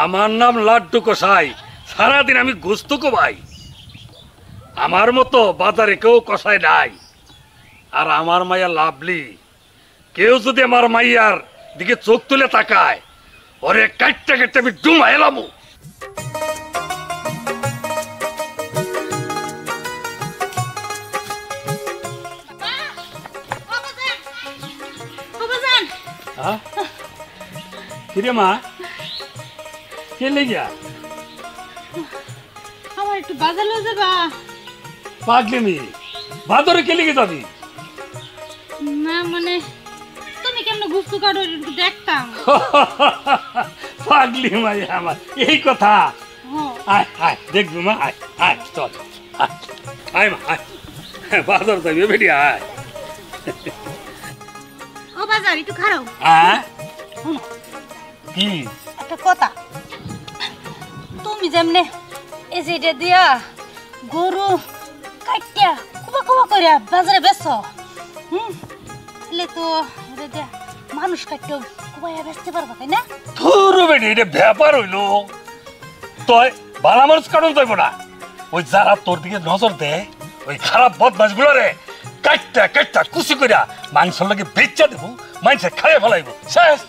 আমার নাম লাড্ডু কসাই, সারাদিন আমি গোস্ত কোবাই। আমার মতো বাজারে কেউ কসাই নাই। আর আমার মাইয়া লাভলি, কেউ যদি আমার মাইয়ার দিকে চোখ তুলে তাকায়, ওরে কাটতে কাটতে আমি ডুমা এলাম। কিরে মা, কে লেগিয়া? আমার একটু বাজার লয়ে যাবা? পাগলিমি, বাজারে কে লেগে যাবি? না মানে তুমি কেমন গুস্তু কাটো একটু দেখতাম। পাগলি মাই আমার, এই কথা? আয় আয় দেখবি মা, আয় আয় চল, আয় মা আয়, বাজার যাবি বেটি, আয়। ও বাজার একটু খারাও। কি একটা কথা, তুমি যেমনে এই যে এটা দিয়া গরু কাটিয়া কুবা কুবা করে বাজারে বেচো, এলে তো এটা দিয়া মানুষ কাটিও কুবাইয়া বেচতে পারবা, তাই না? তোর বেটি এটা ব্যাপার হইলো, তুই ভালো মানুষ কাটন যাইব না। ওই যারা তোর দিকে নজর দেয়, ওই খারাপ বদমাস গুলো রে কাটটা কাটটা কুচি করিয়া মাংসের লাগে বেচা দেবো, মাংসে খাইয়ে ফেলাইব, শেষ।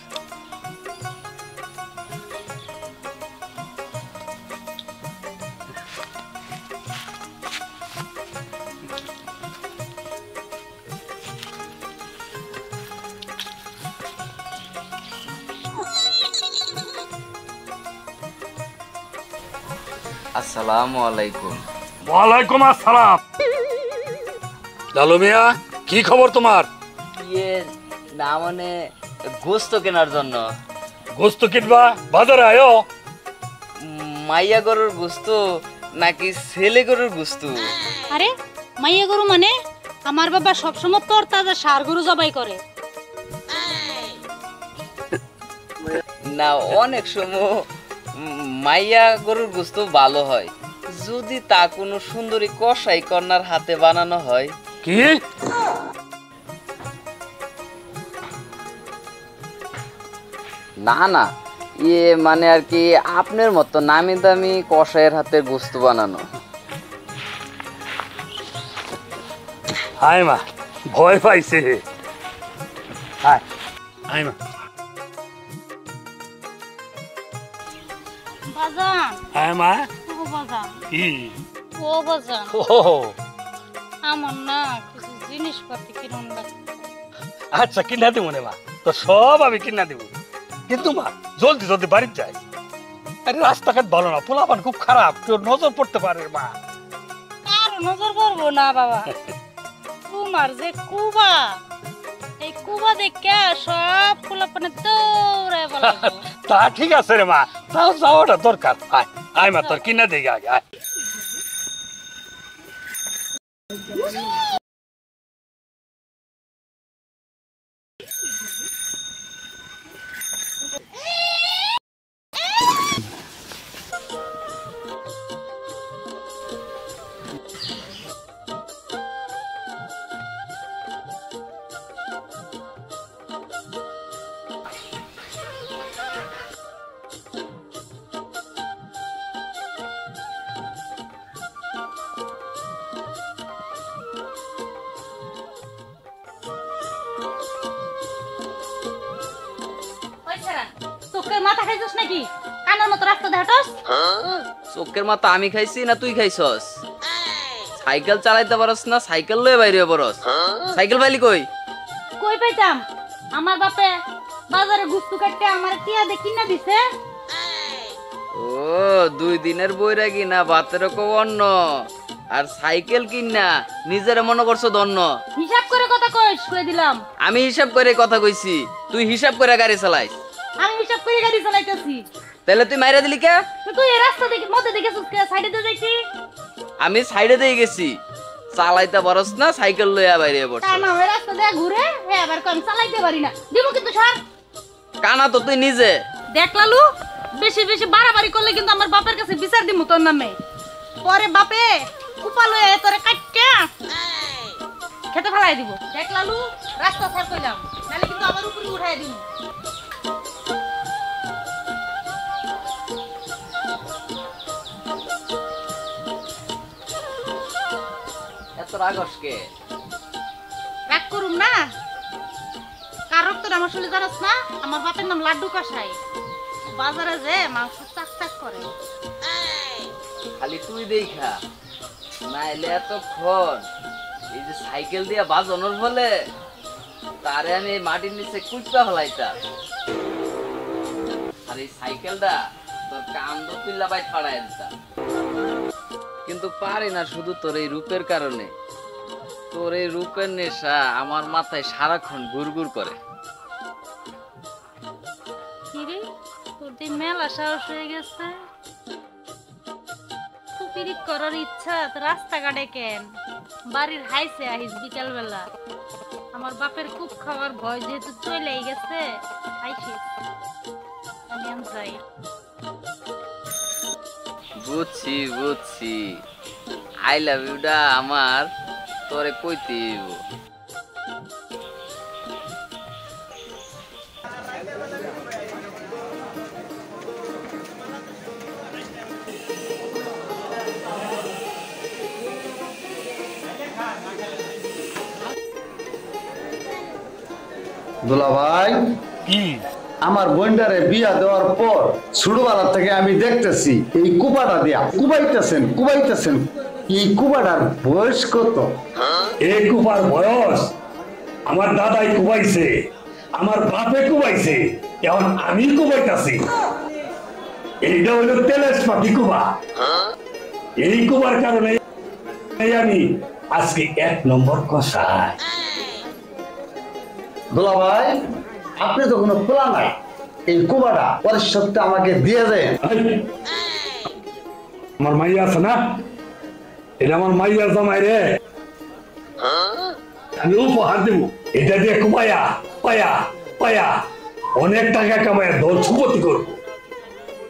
আসসালামু আলাইকুম। ওয়ালাইকুম আসসালাম। লালু মিয়া, কি খবর তোমার? ইয়ে না মানে গোস্ত কেনার জন্য। গোস্ত কিনবা বাজারে আয়ো? মাইয়া গরুর গোস্ত নাকি ছেলে গরুর গোস্ত? আরে মাইয়া গরু মানে আমার বাবা সবসময় তোর তাজা সার গরু জবাই করে। না, অনেক সময় মাইয়া গরুর গোস্ত ভালো হয় যদি তা কোনো সুন্দরী কসাই কন্যার হাতে বানানো হয়। কি? না না, ইয়ে মানে আর কি আপনার মতো নামি দামি কসাইয়ের হাতে গোস্ত বানানো। হায় মা, ভয় পাইছে। হায় হায় মা। বাজান, হায় মা। ও বাজান, কি? ও বাজান, ও আমার না কিছু জিনিসপাতি কিনুন লাগবে। আচ্ছা, কিনা দিব রে মা, তো সব আমি কিনা দিব, কিন্তু মা জলদি জলদি বাড়িতে যাই। আরে রাস্তাঘাট ভালো না, পোলাপান খুব খারাপ, কেউ নজর পড়তে পারে মা। কারো নজর পড়বো না বাবা, তোমার যে কুবা, এই কুবা দেখে সব পোলাপানে দৌড়ায় বলা। তা ঠিক আছে রে মা, তাও যাওয়াটা দরকার। আয় আয় মা, তোর কিনা দিকে আগে আয়। তোকে মাথা খাইছস নাকি? কানের মতো রাস্তা দেখাটস? চোখের মাথা আমি খাইছি না তুই খাইছস? সাইকেল চালাইতে পারস না, সাইকেল লয়ে বাইরে পড়স। সাইকেল পাইলি কই? কই পাইতাম? আমার বাপে বাজারে গুস্তু কাটতে আমার টিয়া দেখি না দিছে। ও 2 দিনের বইরাগি না বাতের কো অন্য, আর সাইকেল কিনা নিজের মনে করছো ধন্য। হিসাব করে কথা কইস, কই দিলাম। আমি হিসাব করে কথা কইছি, তুই হিসাব করে গাড়ি চালাইস। আমি হিসাব করে গাড়ি চালাইতেছি। তাহলে তুই মাইরা দিলি কে? তুই এই রাস্তা দেখি মধ্যে দেখেছিস কে? সাইডে দিয়ে যাইছি। আমি সাইডে দিয়ে গেছি, চালাইতে পারস না, সাইকেল লইয়া বাইরে পড়ছ। কানা ওই রাস্তা দিয়ে ঘুরে এবার কোন চালাইতে পারি না। দিব কিন্তু স্যার। কানা তো তুই নিজে। দেখ লালু, বেশি বেশি বাড়াবাড়ি করলে কিন্তু আমার বাপের কাছে বিচার দিমু তোর নামে। পরে বাপে কুপা লয়ে তোরে কাটকে খেতে ফেলাই দিব। দেখ লালু, রাস্তা ছাড় কইলাম, নালে কিন্তু আমার উপরে উঠাই দিমু। রাগসকে রাগ করুম না, কারক তোর আমার শুনে জানাস না, আমার বাপের নাম লাড্ডু কষাই, বাজারে যে মাংস চাক চাক করে। খালি তুই দেখা না এলে এতক্ষণ এই যে সাইকেল দিয়ে বাজানোর ফলে তারে আমি মাটির নিচে কুচপা ফেলাইতাম, আর এই সাইকেলটা তোর কান্দ তুল্লা বাই ফাড়াই দিতাম, কিন্তু পারি না শুধু তোর এই রূপের কারণে। তোর এই রূপের নেশা আমার মাথায় সারাক্ষণ ঘুরঘুর করে। কিরে তোর যে মেলা সাহস হয়ে গেছে, পিরিত করার ইচ্ছা তো রাস্তাঘাটে কেন, বাড়ির হাইছে আহিস বিকাল বেলা, আমার বাপের খুব খাওয়ার ভয় যেহেতু চলেই গেছে, আইসিস আমি আম যাই। বুঝছি বুঝছি, আই লাভ ইউটা আমার তোরে কইতে হইব। দুলা ভাই, কি আমার বোনটারে বিয়া দেওয়ার পর ছোটবেলা থেকে আমি দেখতেছি এই কুবাটা দিয়া কুবাইতেছেন। এই কুবাটার বয়স কত? এই কুবার বয়স আমার দাদাই কুবাইছে, আমার বাপে কুবাইছে, এখন আমি কুবাইতাছি। এইটা হলো তেলেস পাখি কুবা। এই কুবার কারণে আমি আজকে 1 নম্বর কষাই। দুলা ভাই, আপনি তো কোনো খোলা নাই, এই কুবাটা পরিশোধটা আমাকে দিয়ে দেন। আমার মাইয়া আছে না, এটা আমার মাইয়ার জামাই রে, আমি উপহার দেব। এটা দিয়ে কুবায়া পায়া পায়া অনেক টাকা কামায় দল সুপতি করবো।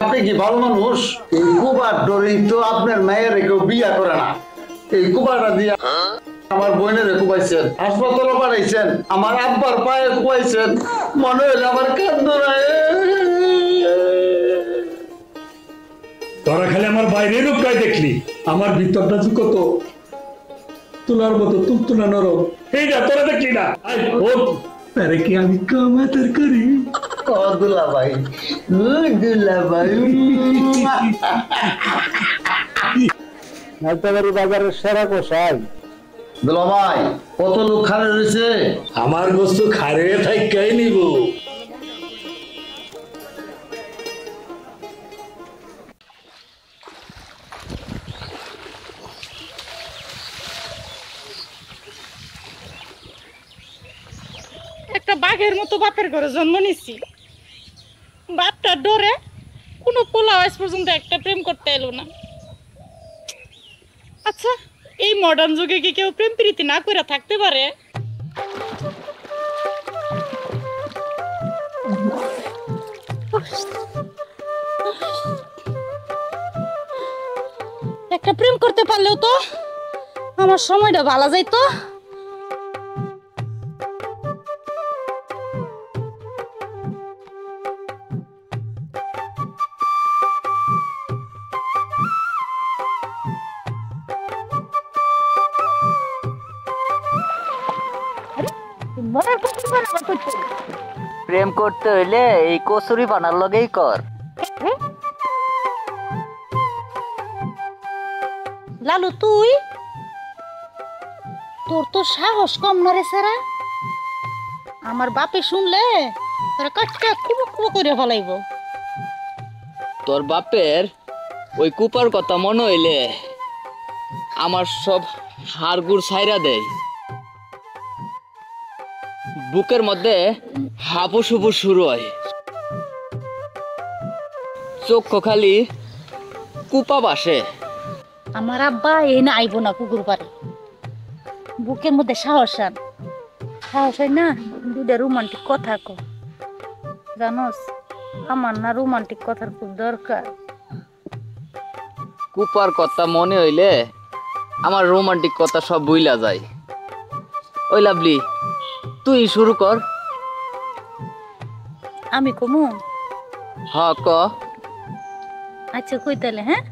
আপনি কি ভালো মানুষ? এই কুবার ডরি তো আপনার মেয়ের কেউ বিয়া করে না। এই কুবাটা দিয়া আমার বোনের কুবাইছেন, হাসপাতালে পাঠাইছেন, আমার আব্বার পায়ে কুবাইছেন, মনে হইলে আমার কান্দ নাই। তোরা খালি আমার বাইরে রূপটাই দেখলি, আমার ভিতরটা যে কত তুলার মতো তুলতুলা নরম, এইটা তোরা দেখলি না। আরে কি আমি কামাতার করি? ও দুলা ভাই, দুলা ভাই, নাইতাবাড়ি বাজারের সেরা কষাই। দুলা ভাই, কত লোক খারে রয়েছে? আমার বস্তু খারে থাকাই নিব। একটা বাঘের মতো বাপের ঘরে জন্ম নিছি, বাপটা ডরে কোনো পোলা আজ পর্যন্ত একটা প্রেম করতে এলো না। আচ্ছা, এই মডার্ন যুগে কি কেউ প্রেম প্রীতি না করে থাকতে পারে? একটা প্রেম করতে পারলেও তো আমার সময়টা ভালো যাইতো। প্রেম করতে হইলে এই কচুরি বানার লগেই কর। লালু, তুই তোর তো সাহস কম না রে সারা, আমার বাপে শুনলে তোরা কাটটা কুবো কুবো করে ফেলাইব। তোর বাপের ওই কুপার কথা মনে হইলে আমার সব হাড়গুড় ছাইরা দেয়, বুকের মধ্যে হাপুস হুপুস শুরু হয়, চক্ষু খালি কুপা বাসে। আমার আব্বা এই না আইব না পুকুর পাড়ে, বুকের মধ্যে সাহস আন, সাহস হয় না দুইটা রোমান্টিক কথা কো। জানোস, আমার না রোমান্টিক কথার খুব দরকার। কুপার কথা মনে হইলে আমার রোমান্টিক কথা সব ভুইলা যায়। ওই লাভলি, তুই শুরু কর। আমি কমু? হ ক। আচ্ছা কই তাহলে, হ্যাঁ?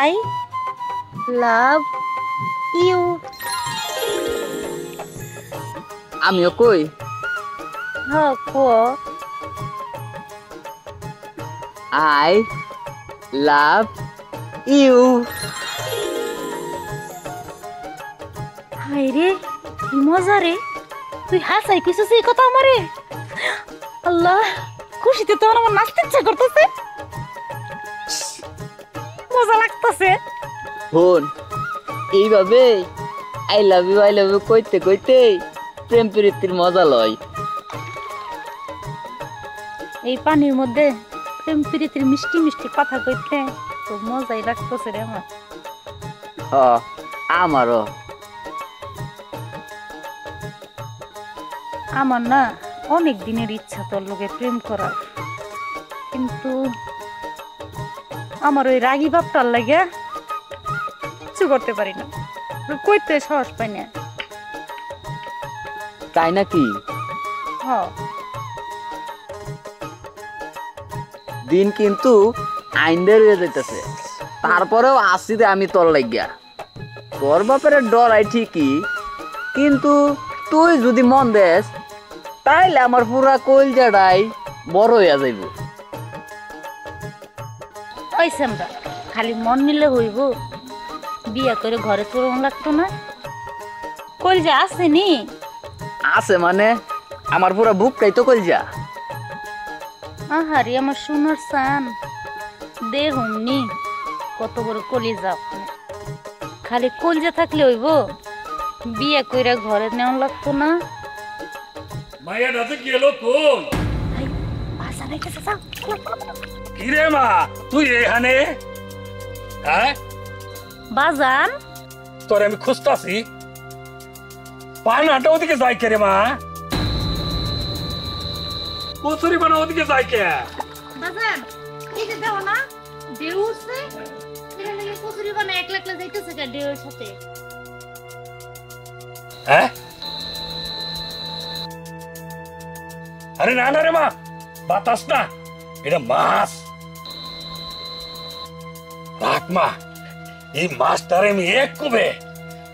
I love you. আমিও কই হ্যাঁ কো। I love you. হাই রে কি মজা রে, তুই হাসাই কিছু সেই কথা আমারে। আল্লাহ খুশিতে তো আমার নাচতে ইচ্ছা করতেছে, মজা লাগতেছে। শোন, এইভাবে আই লাভ ইউ কইতে কইতে প্রেম প্রীতির মজা লয়। এই পানির মধ্যে প্রেম প্রীতির মিষ্টি মিষ্টি কথা কইতে তো মজাই লাগতেছে রে আমার। হ আমারও। আমার না অনেক দিনের ইচ্ছা তোর লোকে প্রেম করার, কিন্তু আমার ওই রাগী বাপটার লাগে কিছু করতে পারি না, কইতে সাহস পাই না। তাই নাকি? হ দিন কিন্তু আইনদের হয়ে যাইতেছে, তারপরেও আসি রে আমি তোর লাগিয়া। তোর বাপের ডরাই ঠিকই, কিন্তু তুই যদি মন দেস তাইলে আমার পুরা কলজাটাই বড় হইয়া যাইব। ওই আমরা খালি মন নিলে হইব, বিয়া করে ঘরে তোর লাগতো না? কল যে আসেনি? আছে মানে আমার পুরা বুকটাই তো কলজা। আহারি আমার সোনার সান দে হুমনি কত বড় কলিজা। খালি কলজা থাকলে হইব, বিয়া কইরা ঘরে নেওয়া লাগতো না? মাইয়া ডাতে কি এলো কোন? বাসা নাই কাছে যাও। কি রে মা তুই এখানে? হ্যাঁ বাজান তোরে আমি খুঁজতাছি, পানাটা ওদিকে যাই কে রে মা? কচুরি পানা ওদিকে যাই কে? বাজান এই যে দাও না দেউ উঠছে, এখানে নাকি কচুরি বানা একলা একলা যাইতেছে গা দেউর সাথে। হ্যাঁ আরে না না রে মা, বাতাস না, এটা মাছ। রাখ মা, এই মাছটারে আমি এক কুবে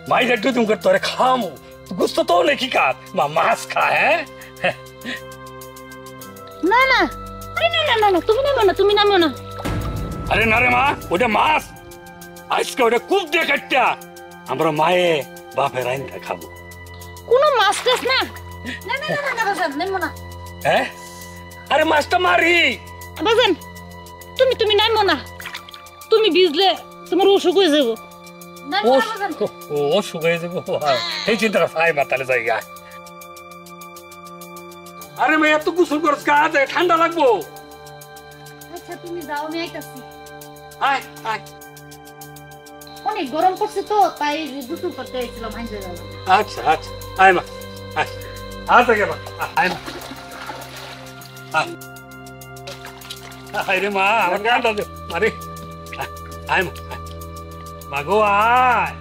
মাইরে টুতুম করে তোরে খামু, গুস্ত তো নাকি কাট মা মাছ খা। হ্যাঁ না না আরে না না না তুমি নামো না, তুমি নামো না। আরে না রে মা, ওটা মাছ আজকে ওটা কুপ দিয়ে কাটটা আমরা মায়ে বাপের আইন খাবো। কোনো মাছ টাছ না। না না না না বাজান নামো না। হ্যাঁ আরে মাছটা মারি। বাজান তুমি তুমি নামো না, তুমি ভিজলে তোমার অসুখ হয়ে যাবো। ও শুকাই যাব, এই চিন্তা ফাই মাতালে জায়গা। আরে মেয়ে এত গোসল করছ কাজ, ঠান্ডা লাগবো। আচ্ছা তুমি যাও, আমি আইতাছি। আয় আয়। অনেক গরম পড়ছে তো তাই গোসল করতে এসেছিলাম, হাইজে গেল। আচ্ছা আচ্ছা আয় মা আয়। আচ্ছা কে মা আয় মা আয়। আয় রে মা আমার গানটা দে মারে। আয় মা মাগো আয়।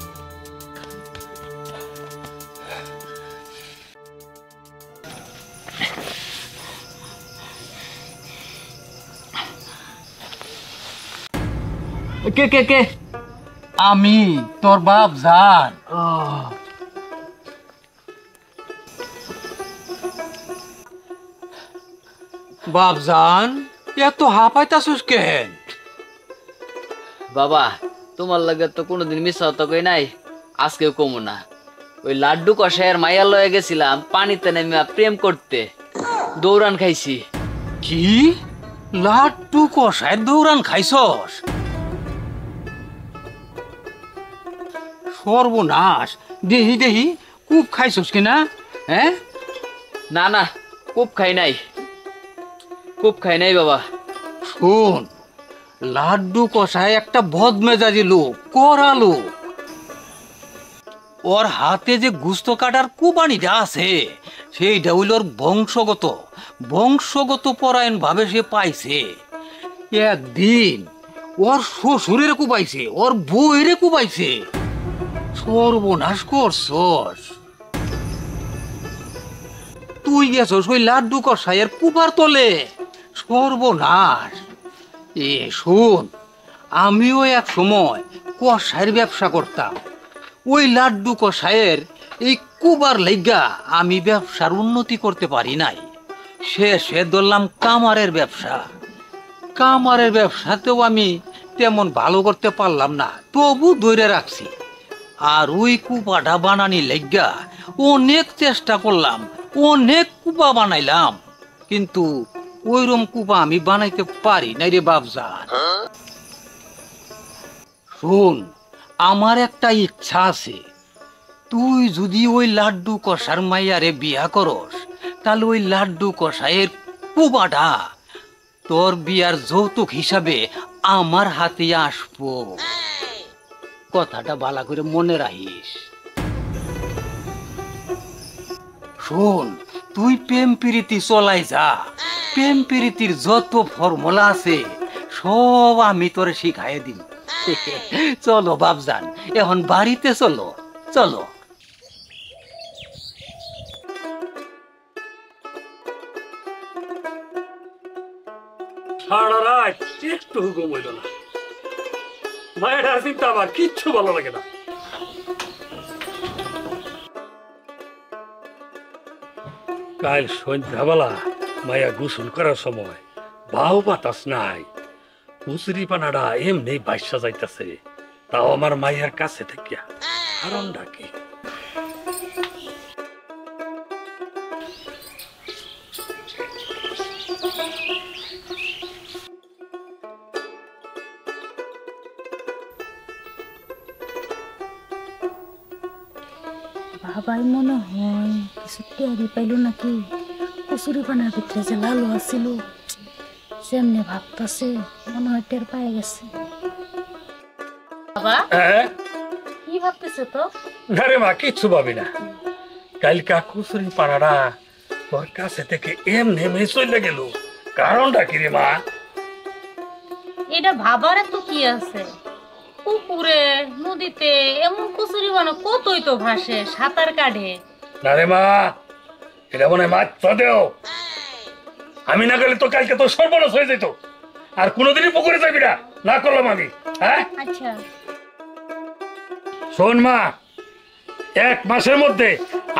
কে কে কে? আমি তোর বাপ জান। বাপ জান এত হাঁপাইতাছিস কেন? বাবা তোমার লাগে তো কোনোদিন মিস হতো কই নাই, আজকেও কমু না। ওই লাড্ডু কষায়ের মাইয়া লয়ে গেছিলাম পানিতে নেমে প্রেম করতে, দৌড়ান খাইছি। কি লাড্ডু কষায় দৌড়ান খাইছস? সর্বনাশ, দেহি দেহি খুব খাইছস কিনা? হ্যাঁ না না খুব খাই নাই, খুব খাই নাই বাবা। শোন, লাড্ডু কষায় একটা বদমেজাজি লোক, কড়া লোক। ওর হাতে যে গুস্ত কাটার কুবানিটা আছে সেইটা হইল ওর বংশগত পরায়ণ ভাবে সে পাইছে। একদিন ওর শ্বশুরের কুবাইছে, ওর বউয়ের কুবাইছে। সর্বনাশ করছস তুই, গেছস ওই লাড্ডু কষাইয়ের কুবার তলে। সর্বনাশ। এ শোন, আমিও এক সময় কষাইয়ের ব্যবসা করতাম। ওই লাড্ডু কষাইয়ের এই কুবার লাইগা আমি ব্যবসার উন্নতি করতে পারি নাই। শেষে ধরলাম কামারের ব্যবসা। কামারের ব্যবসাতেও আমি তেমন ভালো করতে পারলাম না, তবু ধরে রাখছি। আর ওই কুপাটা বানানি লাইগা অনেক চেষ্টা করলাম, অনেক কুপা বানাইলাম, কিন্তু ওইরকম কুপা আমি বানাইতে পারি নাই রে বাপজান। শোন, আমার একটা ইচ্ছা আছে, তুই যদি ওই লাড্ডু কষার মাইয়ারে বিয়া করস, তাহলে ওই লাড্ডু কষায়ের কুপাটা তোর বিয়ার যৌতুক হিসাবে আমার হাতে আসবো। কথাটা ভালো করে মনে রাখিস। শোন, তুই প্রেম প্রীতি চলাই যা। প্রেম প্রীতির যত ফর্মুলা আছে সব আমি তোরে শিখাই দিন। চলো বাপজান, এখন বাড়িতে চলো, চলো। সারা রাত একটু ঘুম হইল না। মায়ের চিন্তা আমার কিচ্ছু ভালো লাগে না। কাল সন্ধ্যাবেলা মায়া গোসল করার সময় বাউ বাতাস নাই, কুচুরি পানাটা এমনি বাইসা যাইতেছে, তাও আমার মায়ের কাছে থাকিয়া কারণটা কি? বাবাই মনে হয় কিছু টেরি পাইল নাকি, কচুরি পানার ভিতরে যে লালু আছিল সেমনি ভাবতেছে, মনে হয় টের পাই গেছে। বাবা কি ভাবতেছে তো? না রে মা, কিচ্ছু ভাবি না। কালকা কুচুরি পানাটা তোর কাছে থেকে এমনি এমনি চলে গেল, কারণটা কি রে মা? এটা ভাবারে তো কি আছে, পুকুরে নদীতে এমন কচুরি বানা কতই তো ভাসে, সাঁতার কাটে। না রে মা, এটা মনে হয় মাছ দেও। আমি না গেলে তো কালকে তোর সর্বনাশ হয়ে যেত, আর কোনোদিনই পুকুরে যাবি না, না করলাম আমি। হ্যাঁ আচ্ছা শোন মা, 1 মাসের মধ্যে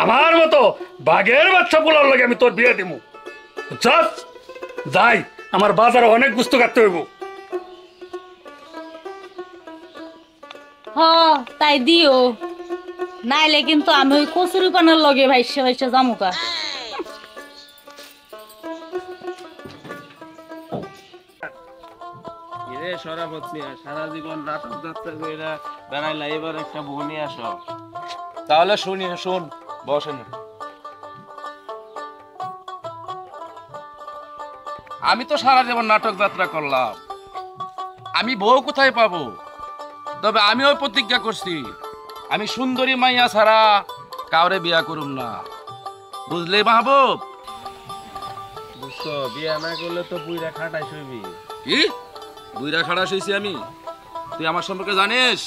আমার মতো বাঘের বাচ্চা পোলার লাগে আমি তোর বিয়ে দিব। বুঝছস? যাই, আমার বাজারে অনেক গুস্ত কাটতে হইব। হ তাই দিও, নাইলে কিন্তু আমি ওই কচুরি পানার লগে ভাইসা ভাইসা জামুকা। সারা জীবন নাটক যাত্রা করে বেড়াইলা, এবার একটা বউ নিয়ে আসো। তাহলে শুনি, শোন, বসেন। আমি তো সারা জীবন নাটক যাত্রা করলাম, আমি বউ কোথায় পাবো? তবে আমি ওই প্রতিজ্ঞা করছি, আমি সুন্দরী মাইয়া ছাড়া কাউরে বিয়া করুম না, বুঝলে মাহবুব? বুঝছো, বিয়া না করলে তো বুইরা খাটাই শুইবি। কি বুইরা খাড়া শুইছি আমি? তুই আমার সম্পর্কে জানিস?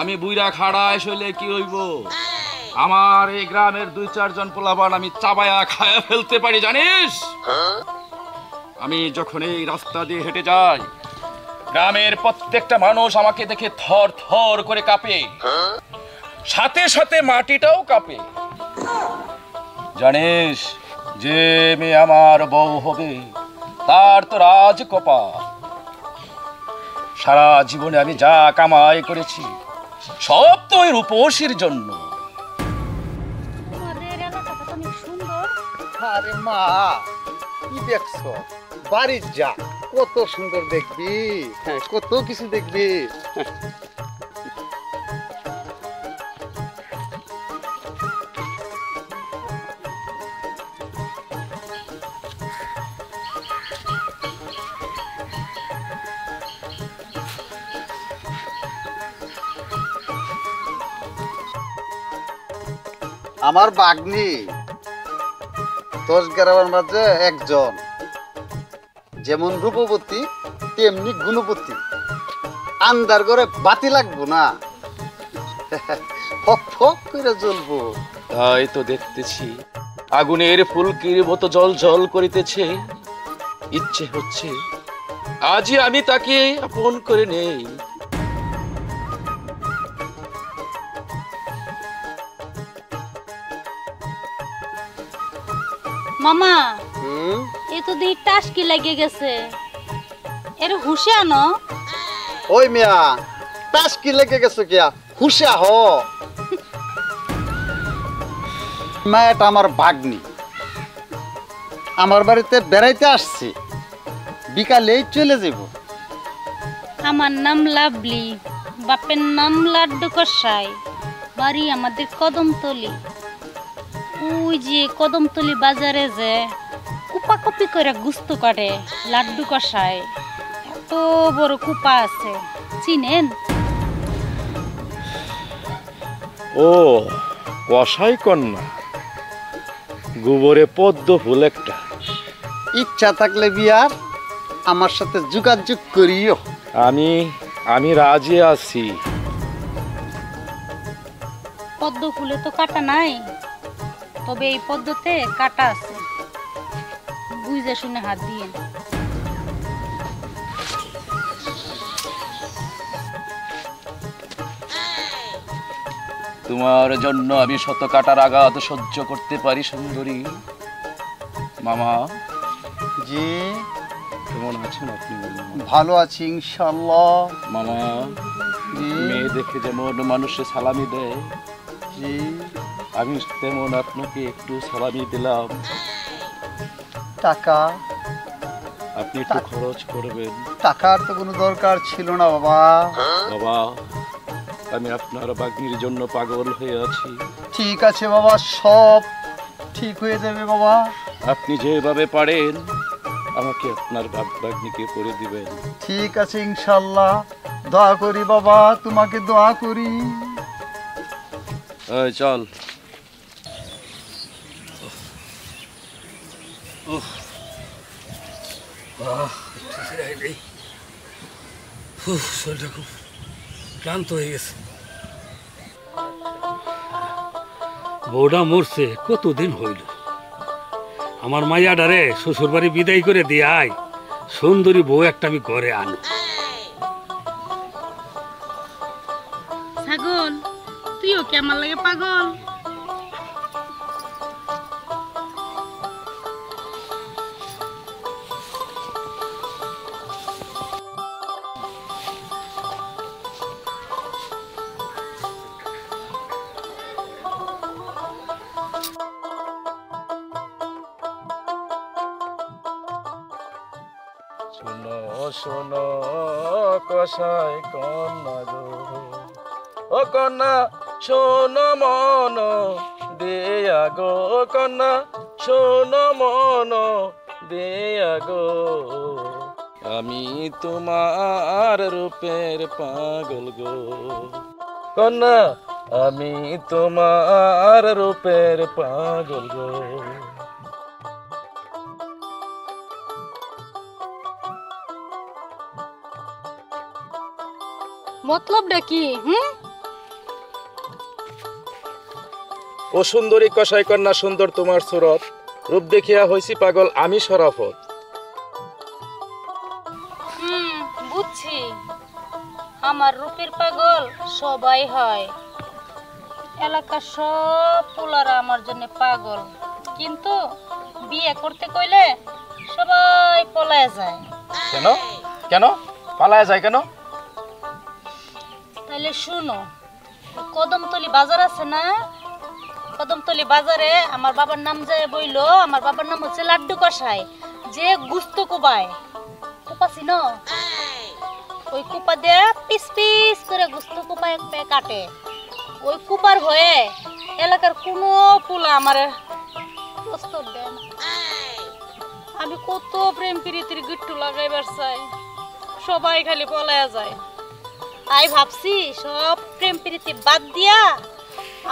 আমি বুইরা খাড়ায় শুইলে কি হইব? আমার এই গ্রামের 2-4 জন পোলাপান আমি চাবায়া খায়া ফেলতে পারি, জানিস? আমি যখন এই রাস্তা দিয়ে হেঁটে যাই, গ্রামের প্রত্যেকটা মানুষ আমাকে দেখে থর থর করে কাঁপে, সাথে সাথে মাটিটাও কাঁপে। জানিস, যে মেয়ে আমার বউ হবে তার তো রাজ কপাল। সারা জীবনে আমি যা কামাই করেছি সব তো ওই রূপসীর জন্য। আরে মা, কি দেখছো? বাড়ি যা, কত সুন্দর দেখবি, হ্যাঁ, কত কিছু দেখবি। আমার বাগনি 10 গ্রামের মাঝে একজন, যেমন রূপবতী তেমনি গুণবতী। আন্দার ঘরে বাতি লাগবো না, ফক ফক করে জ্বলবো। তাই তো দেখতেছি আগুনের ফুলকির মতো জল জল করিতেছে। ইচ্ছে হচ্ছে আজই আমি তাকে আপন করে নেই। মামা এ তো দেখি টাসকি লেগে গেছে, এর হুশে আনো। ওই মিয়া তাস কি লেগে গেছে কিয়া, খুশি আহ। মায়াটা আমার ভাগ্নি, আমার বাড়িতে বেড়াইতে আসছে, বিকালেই চলে যাব। আমার নাম লাভলি, বাপের নাম লাড্ডু কষাই, বাড়ি আমাদের কদমতলি। ওই যে কদমতলি বাজারে যে কুপা কপি করে গুস্ত কাটে লাড্ডু কষাই, এত বড় কুপা আছে, চিনেন? ও কষাই কন্যা, গোবরে পদ্ম ফুল একটা। ইচ্ছা থাকলে বিয়ার আমার সাথে যোগাযোগ করিও। আমি রাজি আছি। পদ্ম ফুলে তো কাটা নাই, তবে এই পদ্মতে কাটা আছে, বুঝে শুনে হাত দিয়ে। তোমার জন্য আমি শত কাটার আঘাত সহ্য করতে পারি সুন্দরী। মামা জি কেমন আছেন আপনি? ভালো আছি ইনশাল্লাহ। মামা জি মেয়ে দেখে যেমন মানুষে সালামি দেয়, জি আমি তেমন আপনাকে একটু সালামি দিলাম। টাকা আপনি একটু খরচ করবেন। টাকার তো কোনো দরকার ছিল না বাবা। বাবা আমি আপনার বাগ্নির জন্য পাগল হয়ে আছি। ঠিক আছে বাবা, সব ঠিক হয়ে যাবে বাবা। আপনি যেভাবে পারেন আমাকে আপনার বাগ্নিকে করে দিবেন। ঠিক আছে ইনশাল্লাহ, দোয়া করি বাবা, তোমাকে দোয়া করি। এই চল। শরীরটা খুব ক্লান্ত হয়ে গেছে। বউটা মরছে কতদিন হইল। আমার মাইয়াডারে শ্বশুর বাড়ি বিদায় করে দিয়ে আয়, সুন্দরী বউ একটা আমি ঘরে আনো। ছাগল তুইও কি আমার লাগে পাগল? শোনো শোনো কষাই কন্যা গো, ও কন্যা শোনো মন দেয়া গো, কন্যা শোনো মন দেয়া গো। আমি তোমার রূপের পাগল গো, কন্যা আমি তোমার রূপের পাগল গো। মতলবটা কি? ও সুন্দরী কষাই কন্যা, সুন্দর তোমার সুরত, রূপ দেখিয়া হইছি পাগল আমি শরাফত। বুঝছি, আমার রূপের পাগল সবাই হয়, এলাকার সব পোলারা আমার জন্য পাগল, কিন্তু বিয়ে করতে কইলে সবাই পলায় যায়। কেন কেন পালায় যায় কেন? তাহলে শুনো, কদমতলি বাজার আছে না, কদমতলি বাজারে আমার বাবার নাম যায় বইলো, আমার বাবার নাম হচ্ছে লাড্ডু কষাই, যে গুস্ত কোবায়, কুপা চিনো? ওই কুপা দিয়ে পিস পিস করে গুস্ত কুপা এক পে কাটে। ওই কুপার ভয়ে এলাকার কোনো পোলা আমার প্রস্তাব দেয় না। আমি কত প্রেম প্রীতির গিট্টু লাগাইবার চাই, সবাই খালি পলায়া যায়। তাই ভাবছি সব প্রেম প্রীতি বাদ দিয়া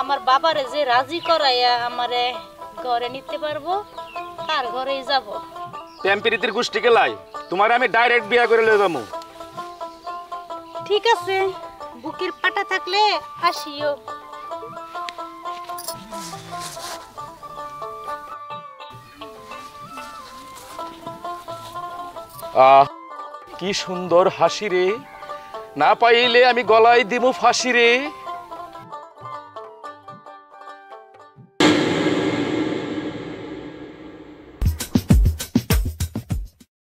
আমার বাবারে যে রাজি করাইয়া আমারে ঘরে নিতে পারবো, তার ঘরেই যাব। প্রেম প্রীতির গোষ্ঠী গেলাই তোমার আমি ডাইরেক্ট বিয়া করে লই যাবো। ঠিক আছে, বুকের পাটা থাকলে আসিও। কি সুন্দর হাসি রে, না পাইলে আমি গলায় দিমু ফাঁসি রে।